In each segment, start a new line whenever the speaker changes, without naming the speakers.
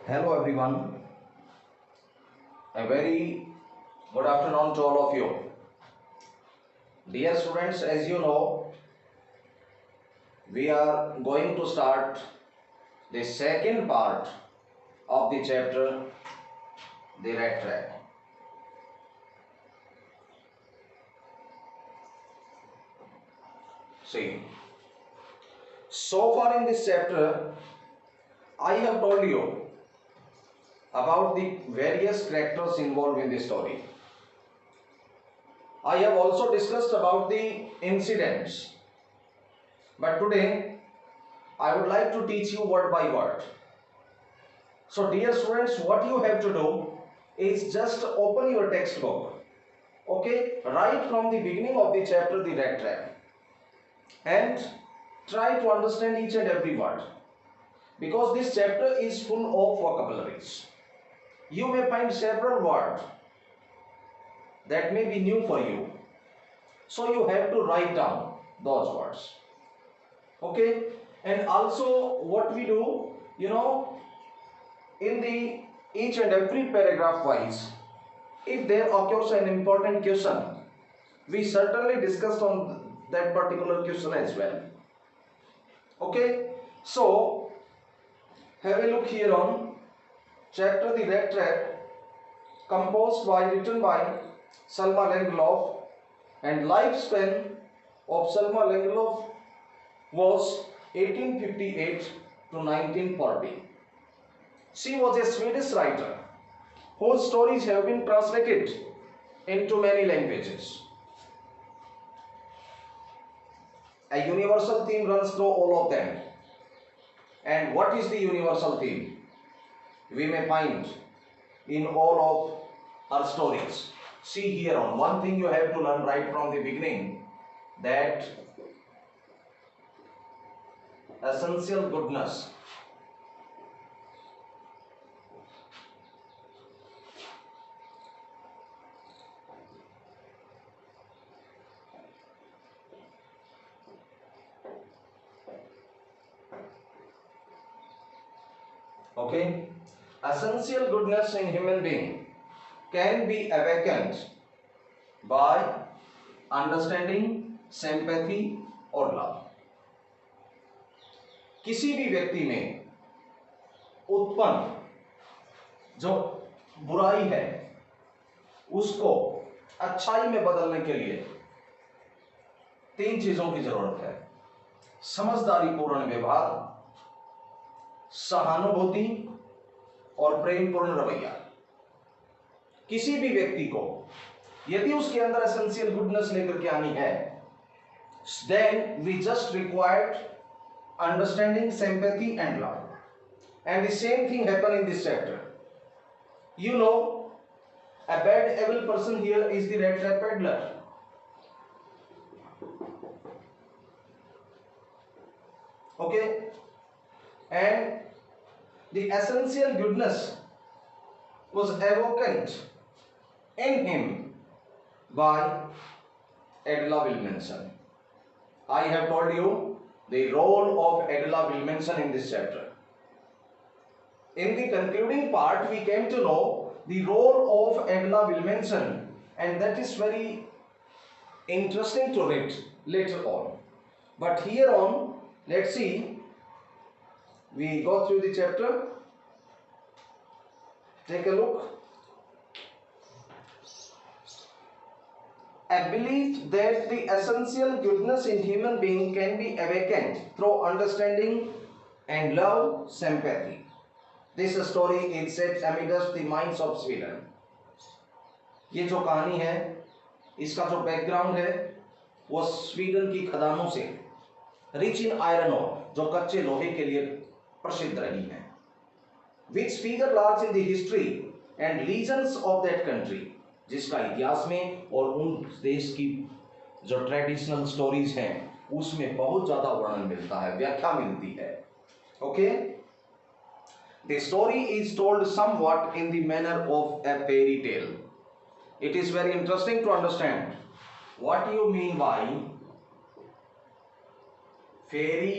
Hello everyone, a very good afternoon to all of you. Dear students, as you know, we are going to start the second part of the chapter, the rat trap. See, so far in this chapter, I have told you about the various characters involved in the story. I have also discussed about the incidents, but today I would like to teach you word by word. So dear students, what you have to do is just open your textbook, okay, right from the beginning of the chapter, the rat trap, and try to understand each and every word, because this chapter is full of vocabularies. You may find several words that may be new for you, so you have to write down those words, okay. And also what we do, in the each and every paragraph wise, if there occurs an important question, we certainly discussed on that particular question as well, okay. So have a look here on chapter the rat trap, written by Selma Lagerlöf, and lifespan of Selma Lagerlöf was 1858 to 1940. She was a Swedish writer whose stories have been translated into many languages. A universal theme runs through all of them. And what is the universal theme? We may find in all of her stories. See here on, one thing you have to learn right from the beginning, that essential goodness. Okay, essential goodness in human being can be awakened by understanding, sympathy और love. किसी भी व्यक्ति में उत्पन्न जो बुराई है उसको अच्छाई में बदलने के लिए तीन चीजों की जरूरत है: समझदारी पूर्ण व्यवहार, सहानुभूति और प्रेमपूर्ण रवैया. किसी भी व्यक्ति को यदि उसके अंदर एसेंशियल गुडनेस लेकर के आनी है, then we just required understanding, sympathy and love. And the same thing happened in this chapter. You know, a bad evil person here is the rat trap peddler. Okay, and the essential goodness was awakened in him by Adela Williamson. I have told you the role of Adela Williamson in this chapter. In the concluding part, we came to know the role of Adela Williamson, and that is very interesting to read later on. But here on, let's see, we go through the chapter. Take a look. A belief that the essential goodness in human being can be awakened through understanding and love, sympathy. This story is set amidst the mines of Sweden. ये जो कहानी है, इसका जो background है वो Sweden की खदानों से, रिच इन आयरन ओर, जो कच्चे लोहे के लिए प्रसिद्ध रही है, which figure large in the history and legends of that country, जिसका इतिहास में और उन देश की जो ट्रेडिशनल स्टोरीज हैं उसमें बहुत ज्यादा वर्णन मिलता है, व्याख्या मिलती है. Okay, the story is told somewhat in the manner of a fairy tale. It is very interesting to understand what you mean by fairy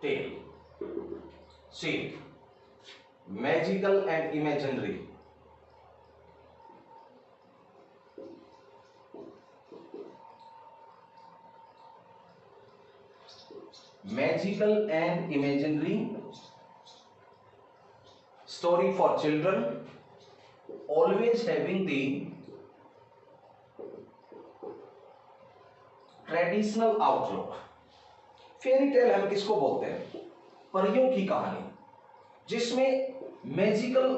tale. See, Magical and imaginary. Magical and imaginary story for children, always having the traditional outlook. Fairy tale हम किसको बोलते हैं? परियों की कहानी जिसमें magical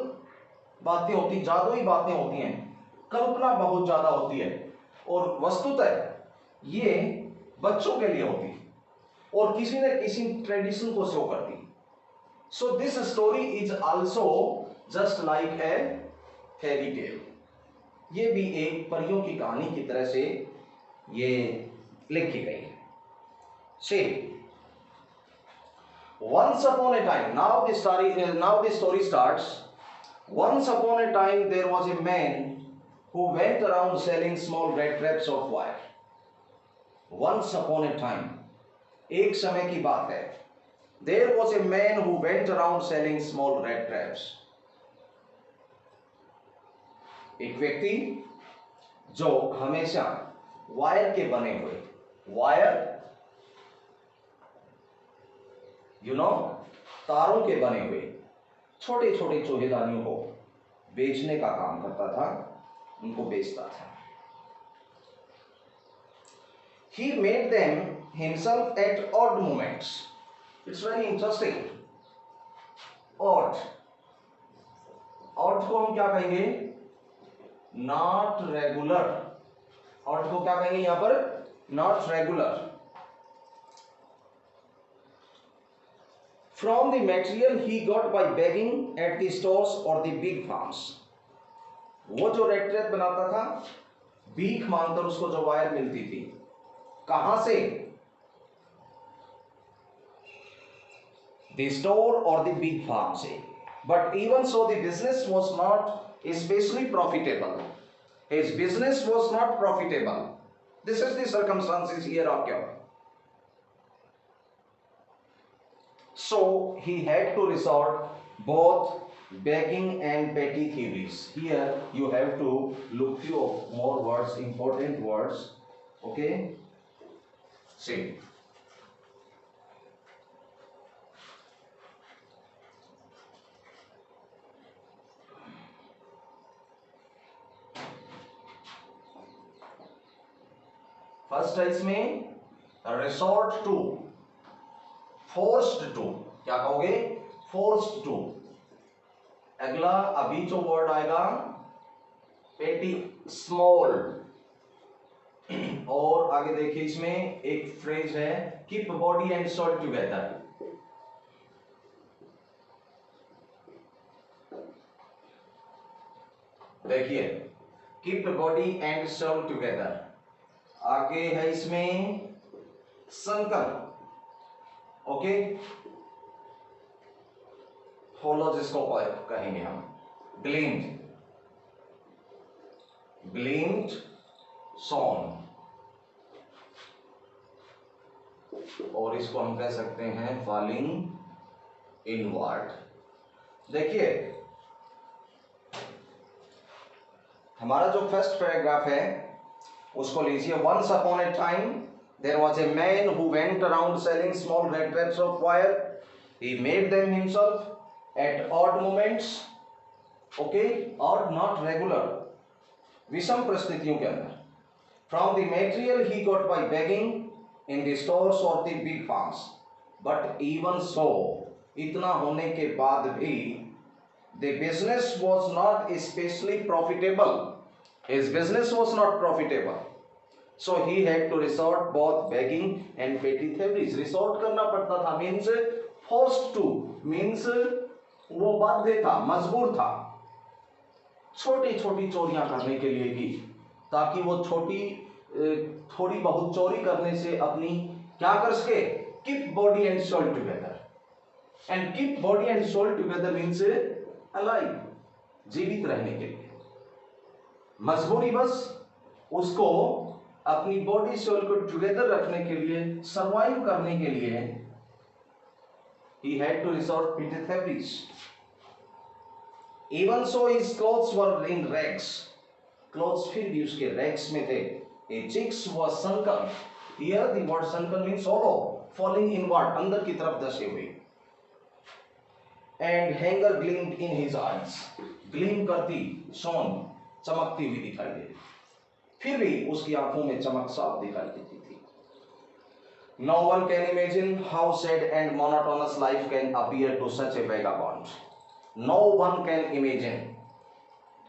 बातें होती, जादुई बातें होती हैं, कल्पना बहुत ज्यादा होती है और वस्तुतः ये बच्चों के लिए होती और किसी न किसी ट्रेडिशन को शो करती. So this story is also just like a fairy tell. ये भी एक परियों की कहानी की तरह से ये लिखी गई है. See, once upon a time, now the story starts. Once upon a time there was a man who went around selling small red traps of wire. Once upon a time, एक समय की बात है. There was a man who went around selling small red traps. एक व्यक्ति जो हमेशा wire के बने हुए, वायर तारों के बने हुए छोटे छोटे चोहेदानियों को बेचने का काम करता था, उनको बेचता था. He made them himself at odd moments. It's very interesting. Odd. Odd को हम क्या कहेंगे? Not regular. Odd को क्या कहेंगे यहां पर? Not regular. From the material he got by begging at the stores or the big farms. वो जो रेड ट्रैप बनाता था, भीख मांगकर उसको जो वायर मिलती थी, कहां से? The store or the big farm से. But even so the business was not especially profitable. His business was not profitable. This is the circumstances here occur. So he had to resort both begging and petty thieveries. Here you have to look few more words, important words. Okay. See. First है इसमें resort to, forced to. क्या कहोगे? forced to. अगला अभी जो word आएगा पेटी, small. और आगे देखिए इसमें एक फ्रेज है keep body and soul together. देखिए keep body and soul together. आगे है इसमें संकल्प. ओके, फॉलो जिसको कहेंगे हम, ग्लिम्ड, ग्लिम्ड सॉन्ग, और इसको हम कह सकते हैं फॉलिंग इनवर्ड. देखिए हमारा जो फर्स्ट पैराग्राफ है उसको लीजिए. Once upon a time there was a man who went around selling small red traps of wire. He made them himself at odd moments. Okay, odd, not regular, विषम परिस्थितियों के अंदर. From the material he got by begging in the stores or the big farms. But even so, इतना होने के बाद भी the business was not especially profitable. His business was not profitable. So he had to resort both begging and petty thieveries. Resort करना पड़ता था means forced to, means वो बाध्य था, मजबूर था छोटी छोटी चोरियां करने के लिए भी, ताकि वो थोड़ी बहुत चोरी करने से अपनी क्या कर सके? Keep body and soul together. And keep body and soul together means alive, जीवित रहने के लिए. मजबूरी बस उसको अपनी बॉडी सोल को टुगेदर रखने के लिए, सरवाइव करने के लिए he had to resort petty thieveries. Even so his clothes were in rags. Clothes फिर भी उसके rags में थे. His cheeks was sunken. Here the word sunken means hollow, falling inward, अंदर की तरफ धसे हुए. And hanger gleamed in his eyes. Gleam करती, shone, चमकती हुई दिखाई दे रही. फिर भी उसकी आंखों में चमक साफ दिखाई देती थी. No one can imagine how sad and monotonous life can appear to such a vagabond. No one can imagine.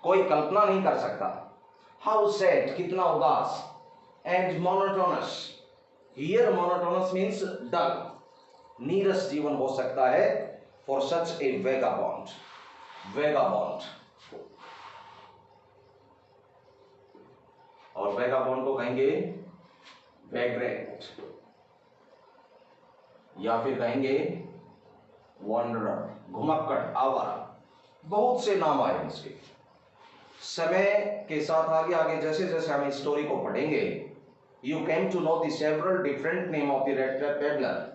कोई कल्पना नहीं कर सकता. How sad, कितना उदास. And monotonous. Here monotonous means dull. नीरस जीवन हो सकता है for such a vagabond. Vagabond. और vagabond को कहेंगे vagrant. या फिर कहेंगे wanderer, घुमक्कड़, आवारा. बहुत से नाम आए इसके. समय के साथ आगे आगे जैसे जैसे हम इस स्टोरी को पढ़ेंगे, you came to know the several different name of the rat trap peddler.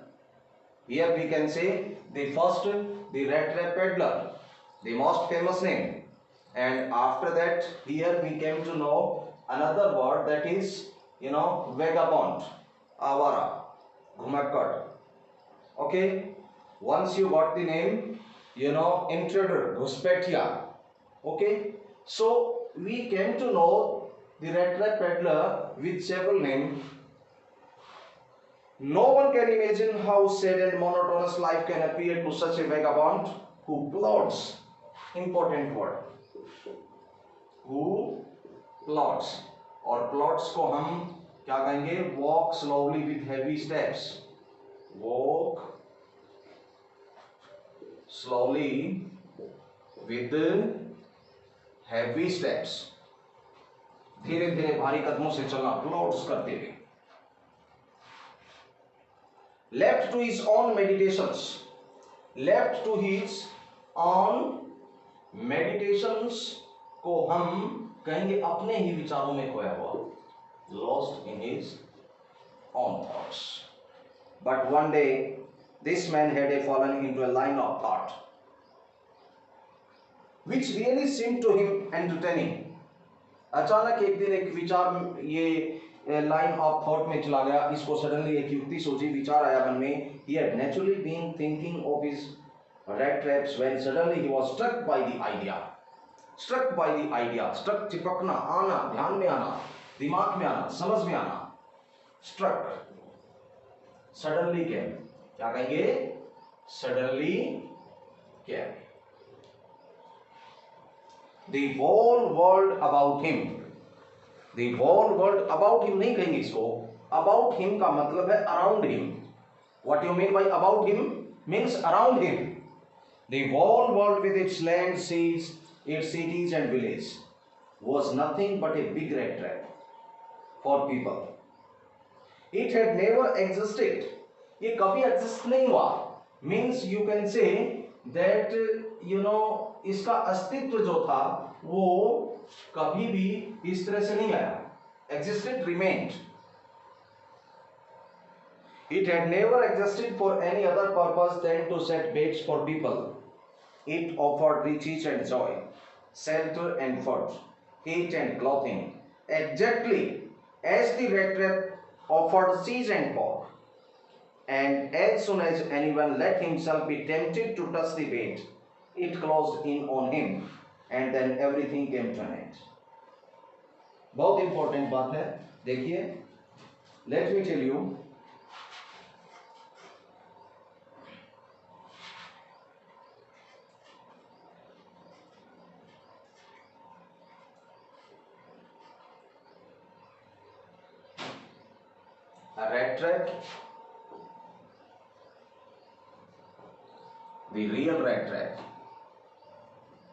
Here we can say the first, the rat trap peddler, the most famous name, and after that here we came to know another word, that is vagabond, avara, घुमक्कड़. Okay, once you got the name, intruder, घुसपैठिया. Okay, so we came to know the rat trap peddler with several names. No one can imagine how sad and monotonous life can appear to such a vagabond who plods. Important word. Who plods. और plods को हम क्या कहेंगे? Walk slowly with heavy steps. Walk slowly with heavy steps. धीरे धीरे भारी कदमों से चलना, plods करते हुए. Left to his own meditations. Left to his own meditations को हम कहेंगे अपने ही विचारों में खोया हुआ. Lost in his own thoughts. But one day, this man had fallen into a line of thought, which really seemed to him entertaining. अचानक एक दिन एक विचार ये लाइन ऑफ थॉट में चला गया. इसको सडनली एक युक्ति सोची, विचार आया मन में. He had naturally been thinking of his rat traps when suddenly he was struck by the idea. Struck by the idea. Struck चिपकना, आना, ध्यान में आना, दिमाग में आना, समझ में आना. Struck. Suddenly came. क्या कहेंगे? Suddenly came. The whole world about him. The whole world about him नहीं कहेंगे इसको. About him का मतलब है around him. What you mean by about him? Means around him. The whole world with its land, seas, its cities and villages was nothing but a big rat trap for people. It had never existed. ये कभी exist नहीं हुआ. Means you can say that इसका अस्तित्व जो था वो कभी भी इस तरह से नहीं आया. Existed, remained. It had never existed for any other purpose than to set baits for people. It offered riches and joy, shelter and food, heat and clothing, exactly as the rat trap offered cheese and pork. And as soon as anyone let himself be tempted to touch the bait, it closed in on him, and then everything came to an end. बहुत important बात है, देखिए. Let me tell you. A rat trap, the real rat trap,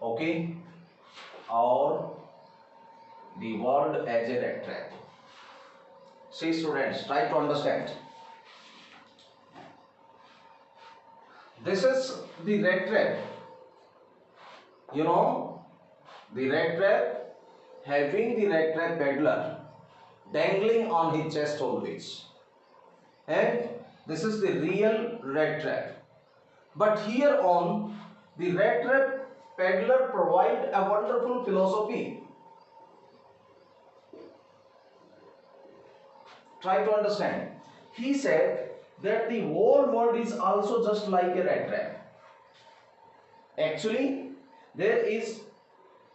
okay, or the world as a rat trap. See students, try to understand. This is the rat trap. The rat trap, having the rat trap peddler dangling on his chest always. And this is the real rat trap. But here on, the rat trap peddler provide a wonderful philosophy. Try to understand. He said that the whole world is also just like a rat trap. Actually, there is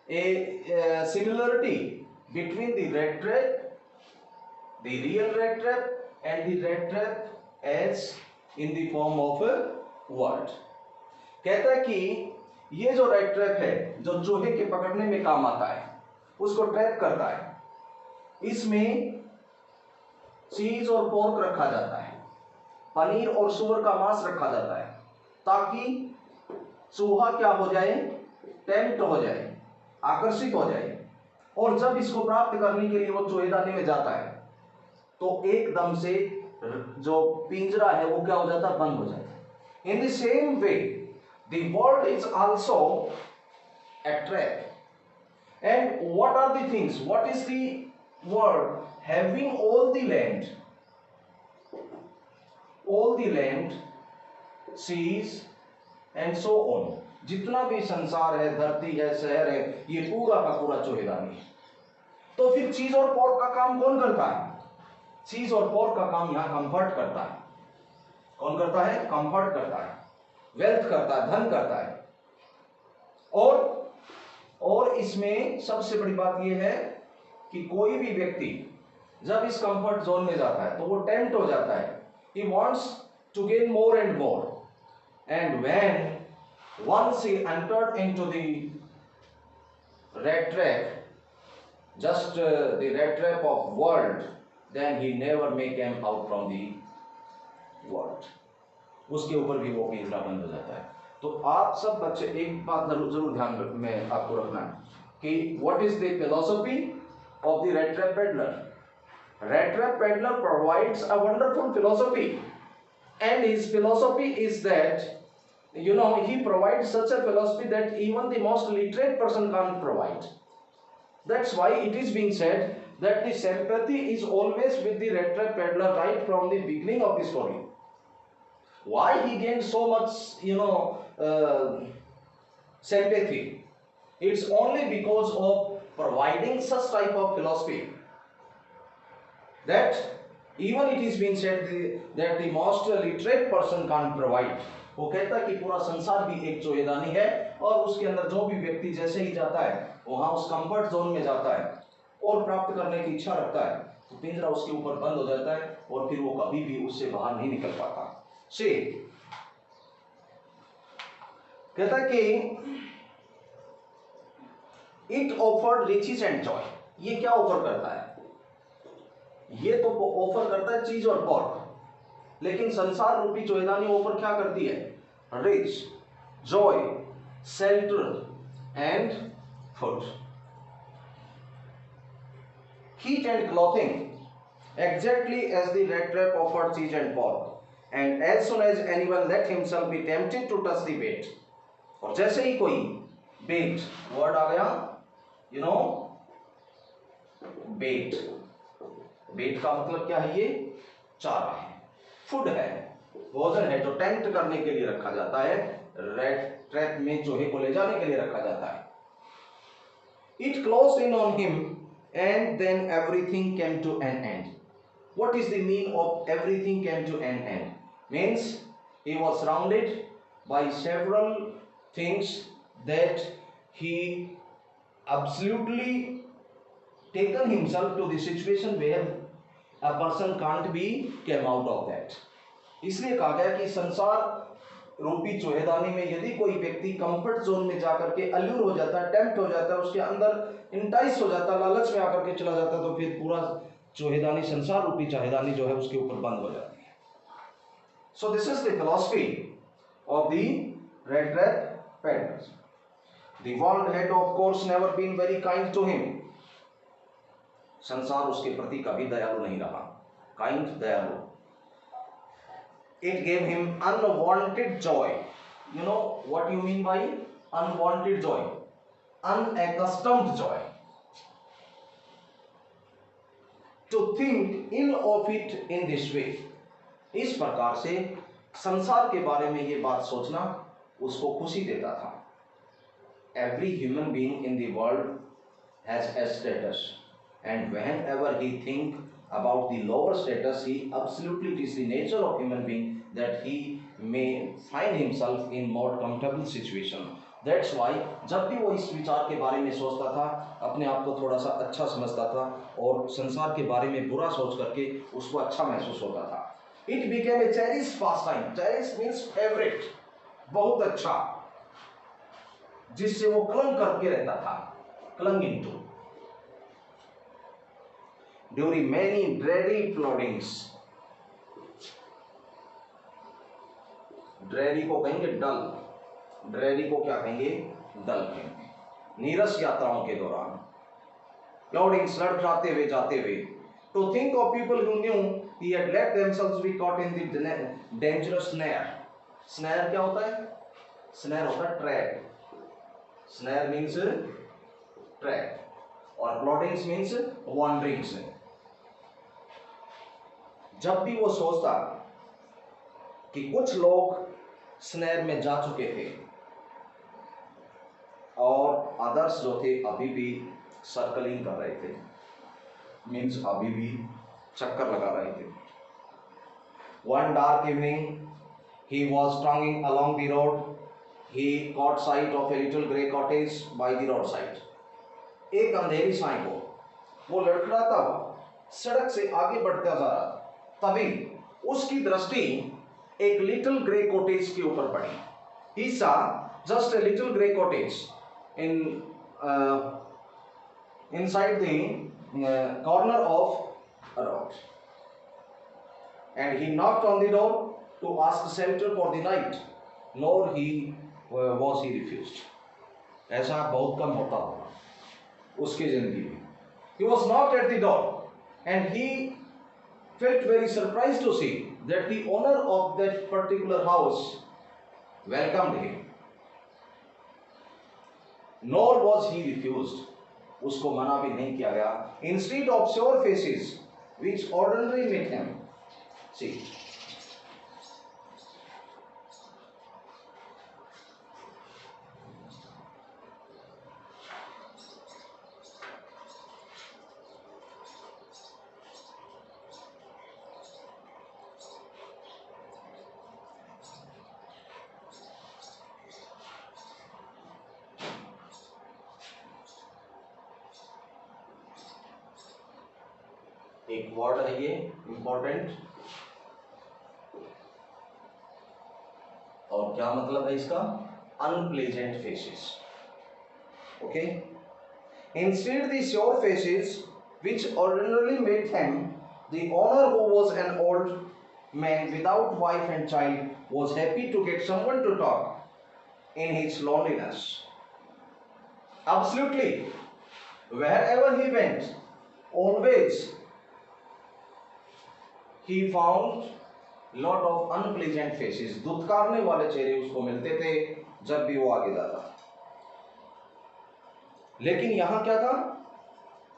a similarity between the rat trap, the real rat trap, and the rat trap as in the form of a word. कहता है कि ये जो rat trap है, जो चूहे के पकड़ने में काम आता है, उसको ट्रैप करता है। इसमें चीज और पोर्क रखा जाता है, पनीर और सूअर का मांस रखा जाता है, ताकि चूहा क्या हो जाए, टेम्प्ट हो जाए, आकर्षित हो जाए, और जब इसको प्राप्त करने के लिए वो चूहेदानी में जाता है तो एकदम से जो पिंजरा है वो क्या हो जाता है, बंद हो जाता है। In the same way the world is also a trap. And what are the things? What is the world? Having all the land, seas and so on. जितना भी संसार है, धरती है, शहर है, ये पूरा का पूरा चूहेदानी है। तो फिर चीज और पोर्क का काम कौन करता है? चीज और पोर्क का काम यहाँ कंफर्ट करता है। कौन करता है? कंफर्ट करता है, वेल्थ करता है, धन करता है। और इसमें सबसे बड़ी बात यह है कि कोई भी व्यक्ति जब इस कंफर्ट जोन में जाता है तो वो टेम्प्ट हो जाता है। He wants to gain more and more, and when once he entered into the rat trap, just the rat trap of world, then he never may come out from the world. उसके ऊपर भी वो पिंजरा बंद हो जाता है। तो आप सब बच्चे एक बात जरूर ध्यान में आपको रखना कि what is the philosophy of the rat trap peddler. Red trap peddler provides a wonderful philosophy, and his philosophy is that he provides such a philosophy that even the most literate person can't provide. That's why it is being said that the sympathy is always with the red trap peddler right from the beginning of the story. Why he gained so much sympathy? It's only because of providing such type of philosophy that even it is being said that the most literate person can't provide. वो कहता है कि पूरा संसार भी एक चूहेदानी है, और उसके अंदर जो भी व्यक्ति जैसे ही जाता है वहां उस कंफर्ट जोन में जाता है और प्राप्त करने की इच्छा रखता है तो पिंजरा उसके ऊपर बंद हो जाता है और फिर वो कभी भी उससे बाहर नहीं निकल पाता। से कहता है कि it offered riches and joy. ये क्या ऑफर करता है? ये तो ऑफर करता है चीज और पोर्क, लेकिन संसार रूपी चूहेदानी ऑफर क्या करती है? Rich, Joy, shelter and food, heat and clothing, exactly as the rat trap offered cheese and pork. And as soon as anyone let himself be tempted to touch the bait, और जैसे ही कोई बेट word आ गया, बेट, बेट का मतलब क्या है? ये चारा है, फूड है, भोजन है जो टेम्प्ट करने के लिए रखा जाता है, रेड ट्रैप में चूहे को ले जाने के लिए रखा जाता है। It closed in on him and then everything came to an end. What is the meaning of everything came to an end? Means he was surrounded by several things that he absolutely taken himself to the situation where a person can't be came out of that. इसलिए कहा गया कि संसार रूपी चूहेदानी में यदि कोई व्यक्ति कंफर्ट जोन में जाकर के अल्यूर हो जाता है, टेम्प्ट हो जाता है, उसके अंदर इंटाइस हो जाता है, लालच में आकर के चला जाता है, तो फिर पूरा चूहेदानी, संसार रूपी चूहेदानी जो है उसके ऊपर बंद हो जाती है। So this is the philosophy of the rat trap peddlers. The world had of course never been very kind to him. संसार उसके प्रति कभी दयालु नहीं रहा, काइंड, दयालु। It gave him unwanted joy. You know what you mean by unwanted joy? Unaccustomed joy. To think ill of it in this way. इस प्रकार से संसार के बारे में ये बात सोचना उसको खुशी देता था। every human being in the world has a status, and whenever he think about the lower status, he absolutely, it is the nature of human being that he may find himself in more comfortable situation. That's why जब भी वो इस विचार के बारे में सोचता था, अपने आप को थोड़ा सा अच्छा समझता था और संसार के बारे में बुरा सोच करके उसको अच्छा महसूस होता था. It became a cherished pastime. Cherished means favorite, बहुत अच्छा, जिससे वो क्लंग करके रहता था, clung into. During many dreary ploddings, dreary को कहेंगे डल, ड्रेरी को क्या कहेंगे, डल कहेंगे, नीरस यात्राओं के दौरान, प्लॉडिंग्स, लड़खड़ाते हुए जाते हुए. To think of people who knew he had let themselves be caught in the dangerous snare. Snare क्या होता है? Snare होता है trap. Snare means trap और ploddings means wanderings. जब भी वो सोचता कि कुछ लोग स्नैर में जा चुके थे और अदर्स जो थे अभी भी सर्कलिंग कर रहे थे, मीन्स अभी भी चक्कर लगा रहे थे. One dark evening he was strolling along the road. He caught sight of a little grey cottage by the roadside. एक अंधेरी साई को वो लड़खड़ाता हुआ सड़क से आगे बढ़ता जा रहा, तभी उसकी दृष्टि एक लिटिल ग्रे कॉटेज के ऊपर पड़ी. He saw just a little grey cottage in inside the corner of a road, and he knocked on the door to ask shelter for the night, nor was he refused. ऐसा बहुत कम होता होगा उसकी जिंदगी में. He was knocked at the door and he felt very surprised to see that the owner of that particular house welcomed him, nor was he refused. उसको मना भी नहीं किया गया. Instead of sour faces which ordinarily met him, see, एक word है ये important, और क्या मतलब है इसका, unpleasant faces. Okay, instead the sure faces which ordinarily met him, the owner, who was an old man without wife and child, was happy to get someone to talk in his loneliness. Absolutely, wherever he went, always he found lot of unpleasant faces. दुत्कारने वाले चेहरे उसको मिलते थे जब भी वो आगे जाता. लेकिन यहाँ क्या था,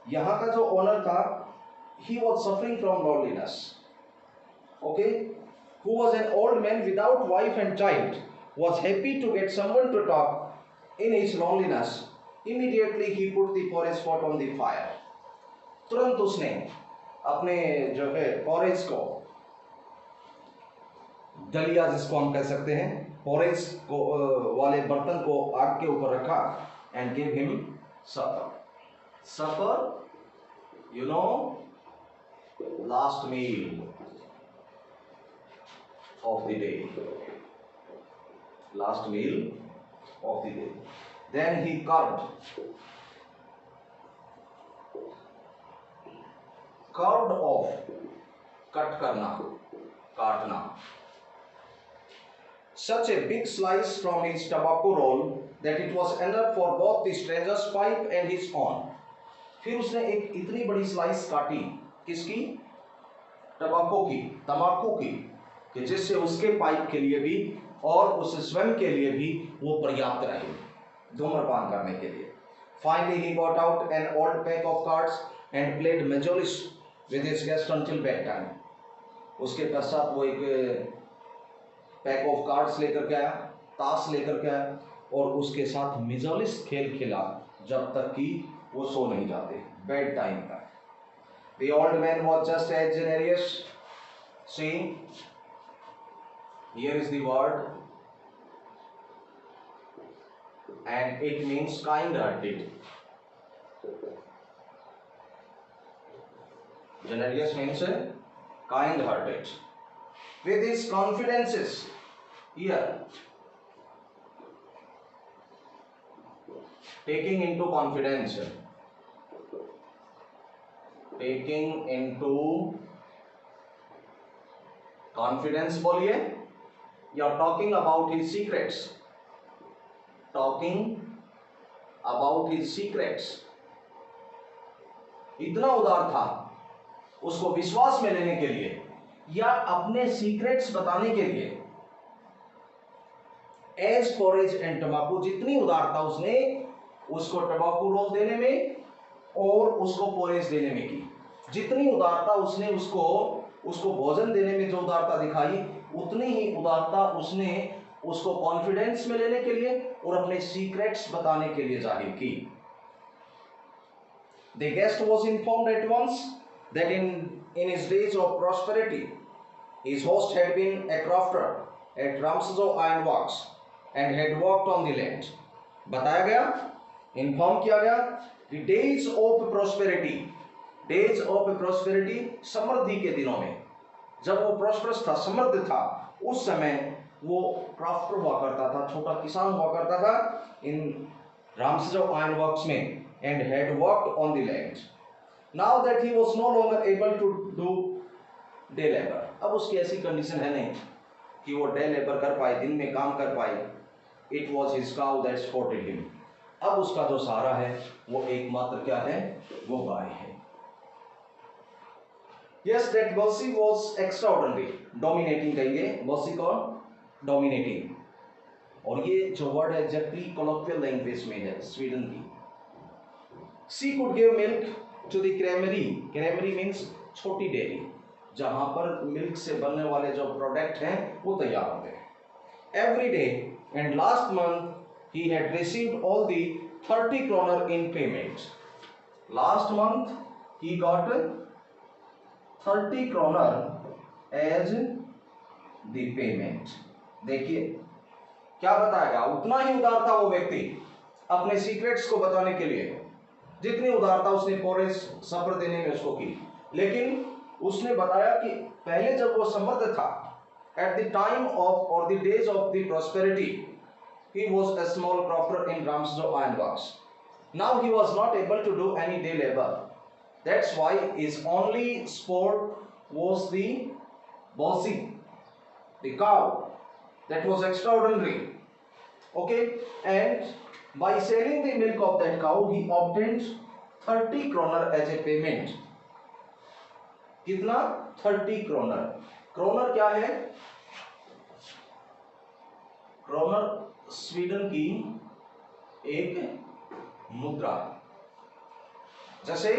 यहाँ का जो ओनर था, he was suffering from loneliness. Okay, who was an old man without wife and child, was happy to get someone to talk in his loneliness. Immediately he put the porridge pot on the fire. तुरंत उसने अपने जो है porridge को, दलिया जिसको हम कह सकते हैं, पोरेज को वाले बर्तन को आग के ऊपर रखा and give him supper. Supper, you know, last meal of the day, last meal of the day. Then he carved off, cut करना, काटना, such a big slice from his tobacco roll that it was enough for both the stranger's pipe and his own. फिर उसने एक इतनी बड़ी slice काटी, किसकी, टबाको की, तंबाकू की, कि जिससे उसके पाइप के लिए भी और उस स्वयं के लिए भी वो पर्याप्त रहे धूम्रपान करने के लिए. Finally he got out an old pack of cards and played majorist with his guest until bedtime. उसके पश्चात वो एक पैक ऑफ कार्ड्स लेकर के आया, ताश लेकर के आया और उसके साथ मिजोलिस खेल खेला जब तक कि वो सो नहीं जाते बेड टाइम तक. The old man was just as generous. See, here is the word, and it means kind-hearted. Generous means kind-hearted. With his confidences, here, taking into confidence. Taking into confidence बोलिए, या talking about his secrets. Talking about his secrets. इतना उदार था उसको विश्वास में लेने के लिए या अपने सीक्रेट्स बताने के लिए. एज फॉरेज एंड टमाकू, जितनी उदारता उसने उसको टबाकू रोल देने में और उसको पोरेज देने में की, जितनी उदारता उसने उसको भोजन देने में जो उदारता दिखाई, उतनी ही उदारता उसने उसको कॉन्फिडेंस में लेने के लिए और अपने सीक्रेट्स बताने के लिए जाहिर की. The guest was informed at once that in his days of prosperity his host had been a crofter at Ramshaw Iron Works and had worked on the land. बताया गया, इन्फॉर्म किया गया कि डेज ऑफ प्रोस्पेरिटी, समृद्धि के दिनों में, जब वो प्रॉस्परस था, समृद्ध था, उस समय वो क्राफ्टर हुआ करता था, छोटा किसान हुआ करता था इन रामसजो आयरन वर्क्स में, and had worked on the land. Now that he was no longer able to do day labour. अब उसकी ऐसी कंडीशन है नहीं कि वो डे लेबर कर पाए, दिन में काम कर पाए. It was his cow that supported him. अब उसका जो सहारा है वो एकमात्र क्या है, वो गाय है. Yes, that Bossy was extraordinary. Dominating कहेंगे, Bossy को dominating. और ये जो वर्ड है एग्जैक्टली कोलोक्वियल लैंग्वेज में है स्वीडन की. She could give milk to the creamery. Creamery means छोटी डेयरी, जहां पर मिल्क से बनने वाले जो प्रोडक्ट हैं वो तैयार होते हैं. Every day, and last month he had received all the 30 kroner in payment. Last month he got 30 kroner as the payment. देखिए क्या बताएगा, उतना ही उदार था वो व्यक्ति अपने सीक्रेट्स को बताने के लिए, जितनी उदारता उसने पोरेस सब्र देने में उसको की. लेकिन उसने बताया कि पहले जब वो समृद्ध था, at the time of or the days of the prosperity, he was a small crofter in Ramshaw Iron Works. Now he was not able to do any day labor. That's why his only sport was the Bossy, the cow. That was extraordinary. Okay, and by selling the milk of that cow, he obtained 30 kroner as a payment. कितना? 30 kroner. Kroner क्या है? Kroner Sweden की एक मुद्रा है. जैसे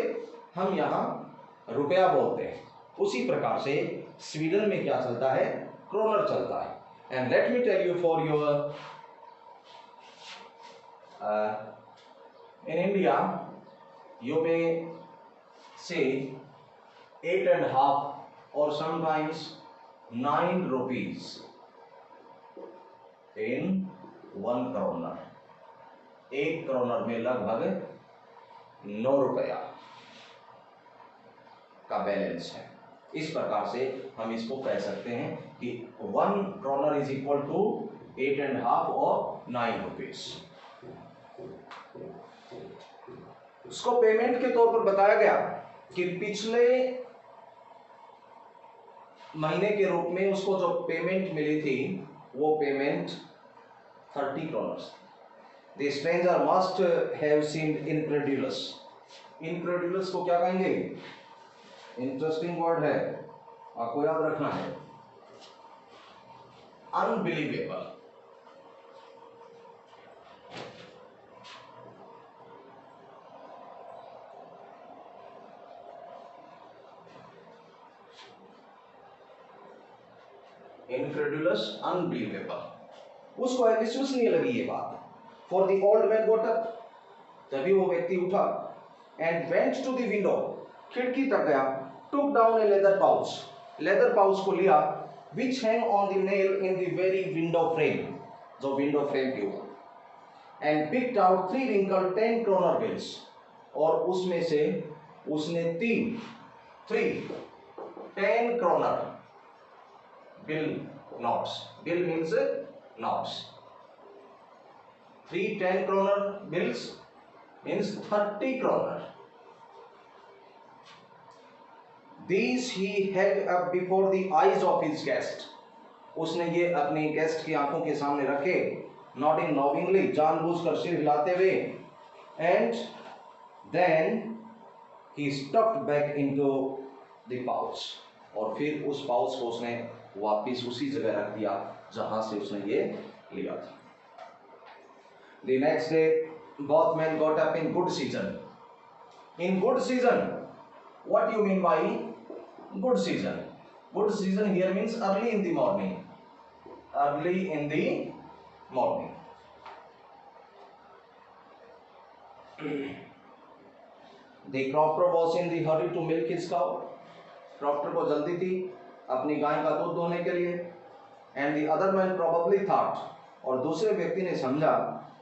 हम यहां रुपया बोलते हैं, उसी प्रकार से स्वीडन में क्या चलता है, क्रोनर चलता है. And let me tell you for your, in India you may say 8.5 or sometimes 9 rupees in 1 kroner. 1 kroner में लगभग 9 रुपया का बैलेंस है. इस प्रकार से हम इसको कह सकते हैं कि 1 kroner इज इक्वल टू 8.5 और 9 रुपीज. उसको पेमेंट के तौर पर बताया गया कि पिछले महीने के रूप में उसको जो पेमेंट मिली थी वो payment 30 kroners. The stranger must have seemed incredulous. Incredulous को क्या कहेंगे? इंटरेस्टिंग वर्ड है, आपको याद रखना है. अनबिलीवेबल. Incredulous, unbelievable. उसको अविश्वसनीय लगी ये बात. For the old man got up, तभी वो व्यक्ति उठा, and went to the window, खिड़की तक गया, took down a leather pouch को लिया, which hang on the nail in the very window frame, जो window frame के ऊपर, and picked out 3 wrinkled 10 kroner bills, और उसमें से उसने 3 10 kroner bill notes, bill means notes, 3 10 kroner bills means 30 kroner. These he held up before the eyes of his guest. उसने ये अपने गेस्ट की आंखों के सामने रखे, nodding knowingly, जानबूझकर सिर हिलाते हुए, and then he stuffed back into the pouch. और फिर उस पाउच को उसने वापिस उसी जगह रख दिया जहां से उसने ये लिया था. The next day, both men got up in good season. In good season, what do you mean by good season? Good season here means early in the morning. Early in the morning. The crofter was in the hurry to milk his cow. Crofter को जल्दी थी अपनी गाय का दूध दोहने के लिए. And the other man probably thought, और दूसरे व्यक्ति ने समझा,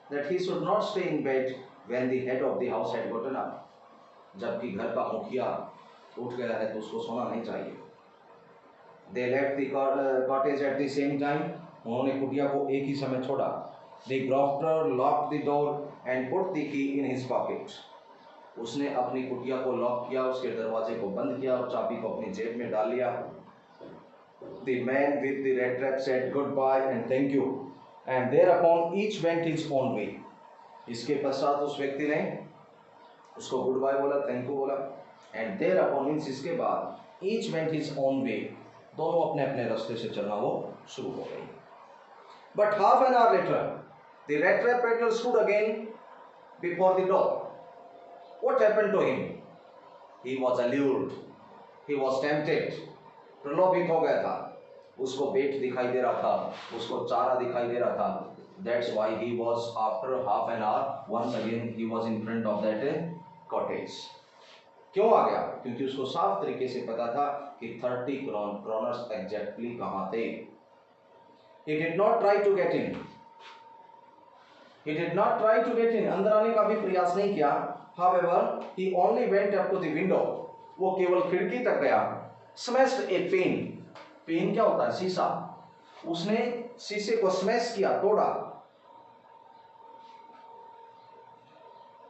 that he should not stay in bed when the head of the house had gotten up. जबकि घर का मुखिया उठ गया है तो उसको सोना नहीं चाहिए. They left the cottage at the same time. उन्होंने कुटिया को एक ही समय छोड़ा. The crofter locked the door and put the key in his pocket. उसने अपनी कुटिया को लॉक किया, उसके दरवाजे को बंद किया और चाबी को अपनी जेब में डाल लिया. The man with the red trap said goodbye and thank you, and thereupon each went his own way. इसके पश्चात उस व्यक्ति ने उसको गुड बाय बोला, थैंक यू बोला, and thereupon means इसके बाद each went his own way, दोनों अपने अपने रास्ते से चलना वो शुरू हो गई. But half an hour later, the red trap peddler stood again before the door. What happened to him? He was allured. He was tempted. प्रलोभित हो गया था. उसको बेट दिखाई दे रहा था, उसको चारा दिखाई दे रहा था. That's why he was after half an hour once again he was in front of that cottage. क्यों आ गया? क्योंकि उसको साफ तरीके से पता था कि 30 kroners exactly कहाँ थे. He did not try to get in. He did not try to get in. अंदर आने का भी प्रयास नहीं किया. However, he only went up to the window. वो केवल खिड़की तक गया. Smashed a pane. Pane क्या होता है? शीशा. उसने शीशे को smash किया, तोड़ा.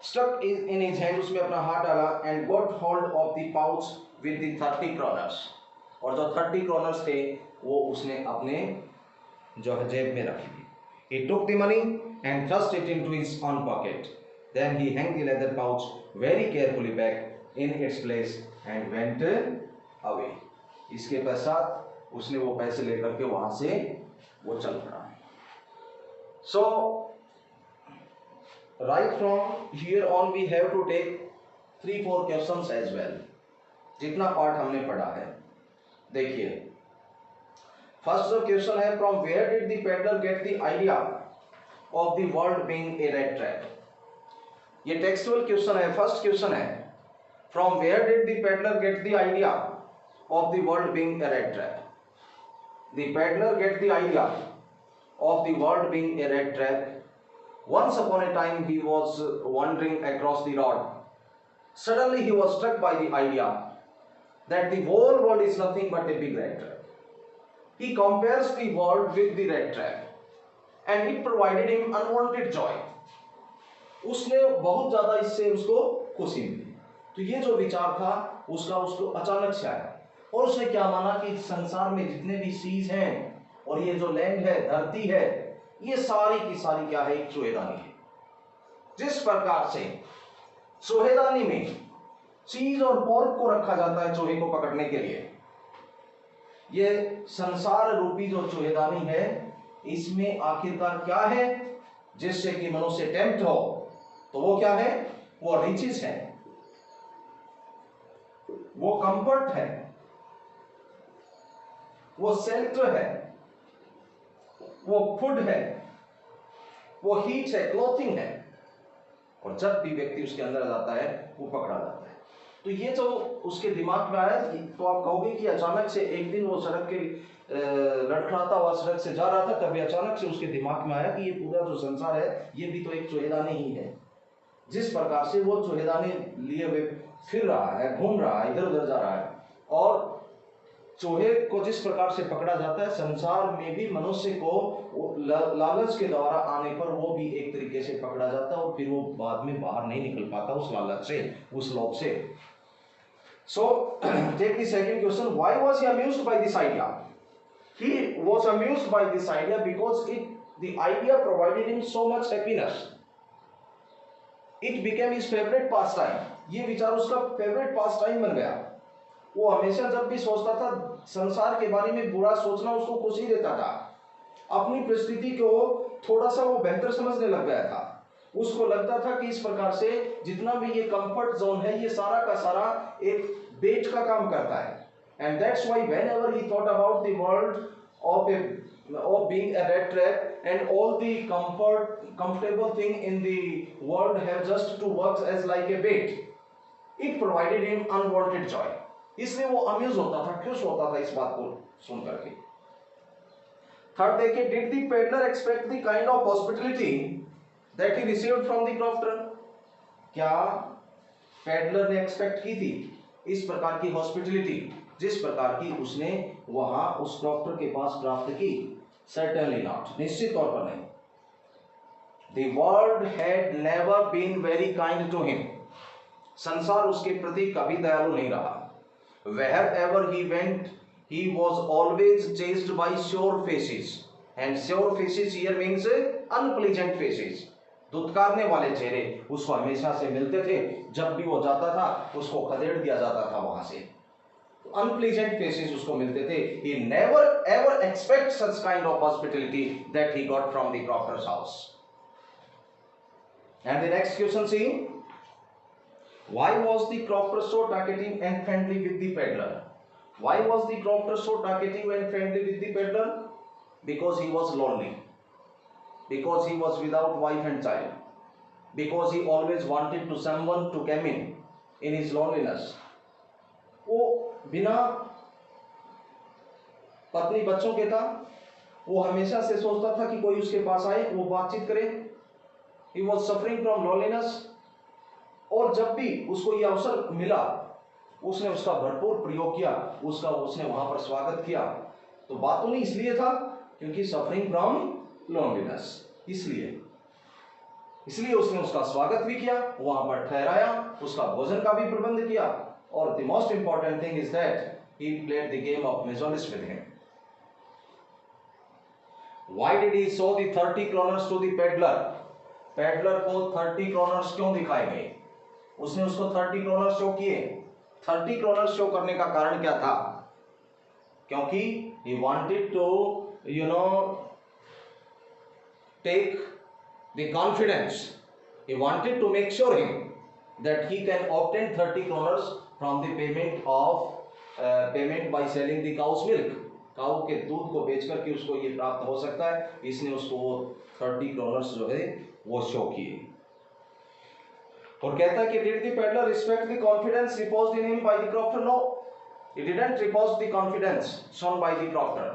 Stuck in his hand, उसमें अपना हाथ डाला and got hold of the pouch with the 30 kroners. और जो 30 kroners थे, वो उसने अपने जो जेब में रखी. He took the money and thrust it into his own pocket. Then he hung the leather pouch very carefully back in its place and went away. इसके पश्चात उसने वो पैसे लेकर के वहां से वो चल पड़ा. So right from here on we have to take 3-4 questions as well. जितना पार्ट हमने पढ़ा है, देखिए. फर्स्ट जो क्वेश्चन है, from where did the peddler get the idea of the world being a rat trap? ये टेक्सुअल क्वेश्चन है. First question है, from where did the peddler get the idea of the world being a rat trap? The peddler get the idea of the world being a rat trap. Once upon a time he was wandering across the road. Suddenly he was struck by the idea that the whole world is nothing but a big rat trap. He compares the world with the rat trap and it provided him unwanted joy. उसने बहुत ज्यादा इससे उसको खुशी मिली. तो ये जो विचार था उसको अचानक से आया और उसने क्या माना कि संसार में जितने भी सीज हैं और ये जो लैंड है, धरती है, ये सारी की सारी क्या है? एक चूहेदानी है. जिस प्रकार से चूहेदानी में चीज और पोर्क को रखा जाता है चूहे को पकड़ने के लिए, ये संसार रूपी जो चूहेदानी है, इसमें आखिरकार क्या है जिससे कि मनुष्य टेम्प्ट हो? तो वो क्या है? वो रिचेस है, वो कंफर्ट है, वो शेल्टर है, वो फूड है, वो हीट है, क्लोथिंग है, और जब भी व्यक्ति उसके अंदर जाता है वो पकड़ा जाता है। तो ये जो उसके दिमाग में आया, तो आप कहोगे कि अचानक से एक दिन वो सड़क के लड़खड़ाता हुआ सड़क से जा रहा था, तभी अचानक से उसके दिमाग में आया कि ये पूरा जो संसार है ये भी तो एक चूहेदानी ही है। जिस प्रकार से वो चूहेदानी लिए हुए फिर रहा है, घूम रहा है, इधर उधर जा रहा है, और चूहे को जिस प्रकार से पकड़ा जाता है, संसार में भी मनुष्य को लालच के द्वारा आने पर वो भी एक तरीके से पकड़ा जाता है, और फिर वो बाद में बाहर नहीं निकल पाता उस लालच से, उस लोभ से। So take the second question. Why was he amused by this idea? He was amused by this idea because the idea provided him so much happiness. It became his favorite pastime. ये विचार उसका favourite pastime बन गया। वो हमेशा जब भी सोचता था, संसार के बारे में बुरा सोचना उसको खुशी देता था। अपनी परिस्थिति को थोड़ा सा वो बेहतर समझने लग गया था। उसको लगता था कि इस प्रकार से जितना भी ये कंफर्ट जोन है, ये सारा का सारा एक बेट का काम करता है। And that's why whenever he thought about the world of being a rat trap and all the comfortable thing in the world have just to work as like a bait, it provided him unwanted joy. इसलिए वो amuse होता था, खुश होता था इस बात को सुन करके। थर्ड देखिए, did the peddler expect the kind of hospitality that he received from the crofter? क्या पेडलर ने एक्सपेक्ट की थी इस प्रकार की हॉस्पिटलिटी जिस प्रकार की उसने वहां उस क्रॉफ्टर के पास प्राप्त की? सर्टेनली नॉट, निश्चित तौर पर नहीं। The world had never been very kind to him. संसार उसके प्रति कभी दयालु नहीं रहा। Wherever he went, he was always chased by sour faces. And sour faces here means unpleasant faces. दुत्कारने वाले चेहरे उसको हमेशा से मिलते थे। जब भी वो जाता था उसको खदेड़ दिया जाता था वहां से। Unpleasant faces उसको मिलते थे। He never ever expect such kind of hospitality that he got from the crofter's house. And the next question, see, why was the crofter so talkative and friendly with the peddler? Why was the crofter so talkative and friendly with the peddler? Because he was lonely. Because he was without wife and child. Because he always wanted to someone to come in his loneliness. वो बिना पत्नी बच्चों के था। वो हमेशा से सोचता था कि कोई उसके पास आए, वो बातचीत करे। He was suffering from loneliness. और जब भी उसको ये अवसर मिला उसने उसका भरपूर प्रयोग किया, उसने वहां पर स्वागत किया। तो बात उन्हीं इसलिए था क्योंकि सफरिंग फ्रॉम लोनलीनेस, इसलिए उसने उसका स्वागत भी किया, वहां पर ठहराया, उसका भोजन का भी प्रबंध किया, और the most important thing is that he played the game of मेजोलिस with him. Why did he show the 30 kroners to the peddler? Peddler को 30 क्रोनर्स क्यों दिखाए गए? उसने उसको 30 क्रोनर्स शो किए। 30 क्रोनर्स शो करने का कारण क्या था? क्योंकि he wanted to take the confidence, he wanted to make sure him that he can obtain 30 kroners from the payment by selling the cow's milk. काऊ के दूध को बेच करके उसको ये प्राप्त हो सकता है, इसने उसको 30 क्रोनर्स जो है वो शो किए। और कहता है कि did the peddler respect the confidence reposed in him by the crofter? No, he didn't repose the confidence shown by the crofter.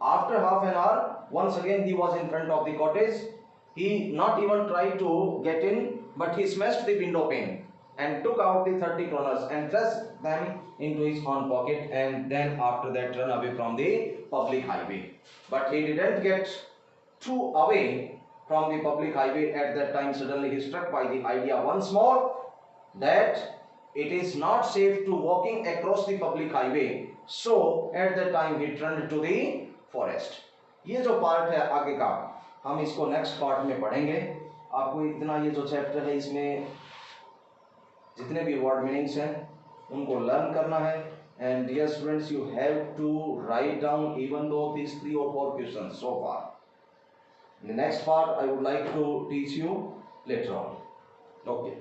After half an hour, once again he was in front of the cottage. He not even tried to get in, but he smashed the window pane and took out the 30 kroners and thrust them into his own pocket, and then after that run away from the public highway. But he didn't get too away from the public highway at that time. Suddenly he struck by the idea once more that it is not safe to walking across the public highway. So at that time he turned to the forest. ये जो part है आगे का, हम इसको next part में पढ़ेंगे। आपको इतना ये जो चैप्टर है इसमें जितने भी वर्ड मीनिंग्स हैं उनको लर्न करना है। And dear students, you have to write down even though this 3 or 4 questions so far. The next part I would like to teach you later on. Okay.